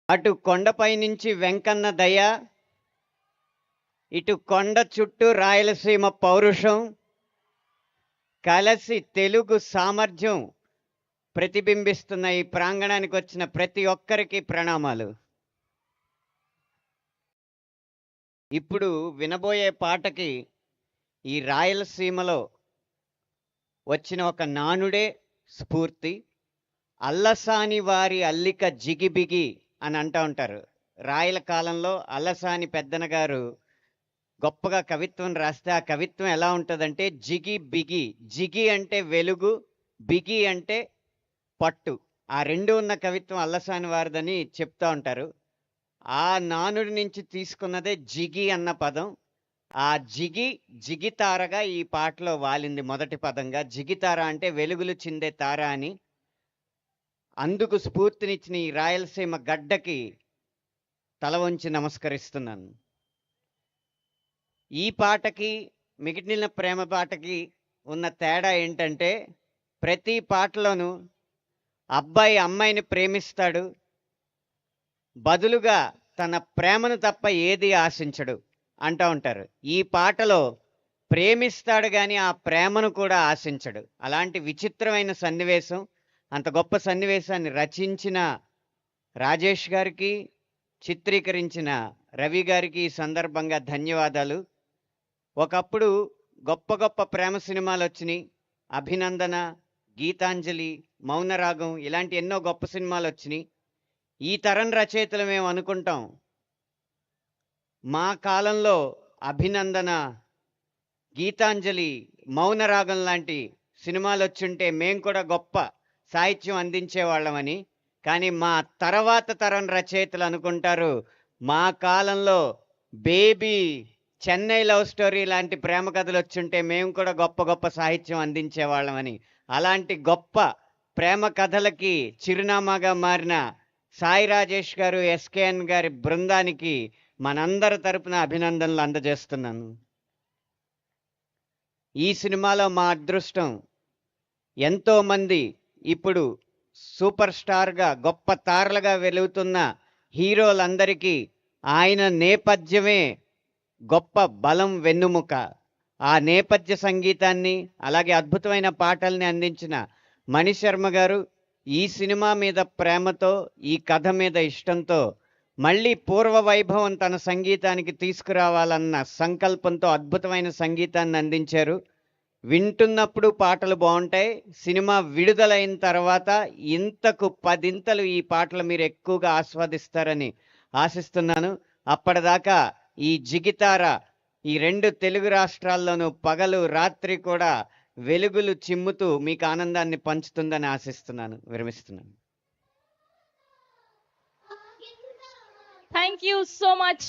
అటు కొండపై నుంచి వెంకన్న దయ, ఇటు కొండ చుట్టూ రాయలసీమ పౌరుషం కలిసి తెలుగు సామర్థ్యం ప్రతిబింబిస్తున్న ఈ ప్రాంగణానికి వచ్చిన ప్రతి ఒక్కరికి ప్రణామాలు. ఇప్పుడు వినబోయే పాటకి ఈ రాయలసీమలో వచ్చిన ఒక నానుడే స్ఫూర్తి. అల్లసాని వారి అల్లిక జిగిబిగి అని అంటూ ఉంటారు. రాయల కాలంలో అల్లసాని పెద్దన గారు గొప్పగా కవిత్వం రాస్తే ఆ కవిత్వం ఎలా ఉంటుందంటే జిగి బిగి. జిగి అంటే వెలుగు, బిగి అంటే పట్టు. ఆ రెండు ఉన్న కవిత్వం అల్లసాని వారిదని చెప్తూ ఉంటారు. ఆ నానుడి నుంచి తీసుకున్నదే జిగి అన్న పదం. ఆ జిగి జిగితారగా ఈ పాటలో వాలింది మొదటి పదంగా. జిగితార అంటే వెలుగులు చిందే తార అని. అందుకు స్ఫూర్తినిచ్చిన ఈ రాయలసీమ గడ్డకి తల వంచి నమస్కరిస్తున్నాను. ఈ పాటకి మిగిలిన ప్రేమ పాటకి ఉన్న తేడా ఏంటంటే ప్రతి పాటలోనూ అబ్బాయి అమ్మాయిని ప్రేమిస్తాడు, బదులుగా తన ప్రేమను తప్ప ఏది ఆశించడు అంటూ ఉంటారు. ఈ పాటలో ప్రేమిస్తాడు కానీ ఆ ప్రేమను కూడా ఆశించడు. అలాంటి విచిత్రమైన సన్నివేశం. అంత గొప్ప సన్నివేశాన్ని రచించిన రాజేష్ గారికి, చిత్రీకరించిన రవి గారికి ఈ సందర్భంగా ధన్యవాదాలు. ఒకప్పుడు గొప్ప గొప్ప ప్రేమ సినిమాలు వచ్చినాయి. అభినందన, గీతాంజలి, మౌనరాగం ఇలాంటి ఎన్నో గొప్ప సినిమాలు వచ్చినాయి. ఈ తరం రచయితలు మేము అనుకుంటాం, మా కాలంలో అభినందన, గీతాంజలి, మౌనరాగం లాంటి సినిమాలు వచ్చుంటే మేము కూడా గొప్ప సాహిత్యం అందించేవాళ్ళమని. కానీ మా తర్వాత తరం రచయితలు అనుకుంటారు, మా కాలంలో బేబీ, చెన్నై లవ్ స్టోరీ లాంటి ప్రేమ కథలు వచ్చుంటే మేము కూడా గొప్ప గొప్ప సాహిత్యం అందించేవాళ్ళమని. అలాంటి గొప్ప ప్రేమ కథలకి చిరునామాగా మారిన సాయి రాజేష్ గారు, ఎస్కేఎన్ గారి బృందానికి మనందరి తరపున అభినందనలు అందజేస్తున్నాను. ఈ సినిమాలో మా అదృష్టం, ఎంతోమంది ఇప్పుడు సూపర్ స్టార్గా గొప్ప తారలుగా వెలుగుతున్న హీరోలందరికీ ఆయన నేపథ్యమే గొప్ప బలం, వెన్నుముక. ఆ నేపథ్య సంగీతాన్ని అలాగే అద్భుతమైన పాటల్ని అందించిన మణిశర్మ గారు ఈ సినిమా మీద ప్రేమతో, ఈ కథ మీద ఇష్టంతో మళ్ళీ పూర్వ వైభవం తన సంగీతానికి తీసుకురావాలన్న సంకల్పంతో అద్భుతమైన సంగీతాన్ని అందించారు. వింటున్నప్పుడు పాటలు బాగుంటాయి. సినిమా విడుదలైన తర్వాత ఇంతకు 10 ఇంతలు ఈ పాటలు మీరు ఎక్కువగా ఆస్వాదిస్తారని ఆశిస్తున్నాను. అప్పటిదాకా ఈ జిగితార ఈ 2 తెలుగు రాష్ట్రాల్లోనూ పగలు రాత్రి కూడా వెలుగులు చిమ్ముతూ మీకు ఆనందాన్ని పంచుతుందని ఆశిస్తున్నాను. విరమిస్తున్నాను. Thank you so much.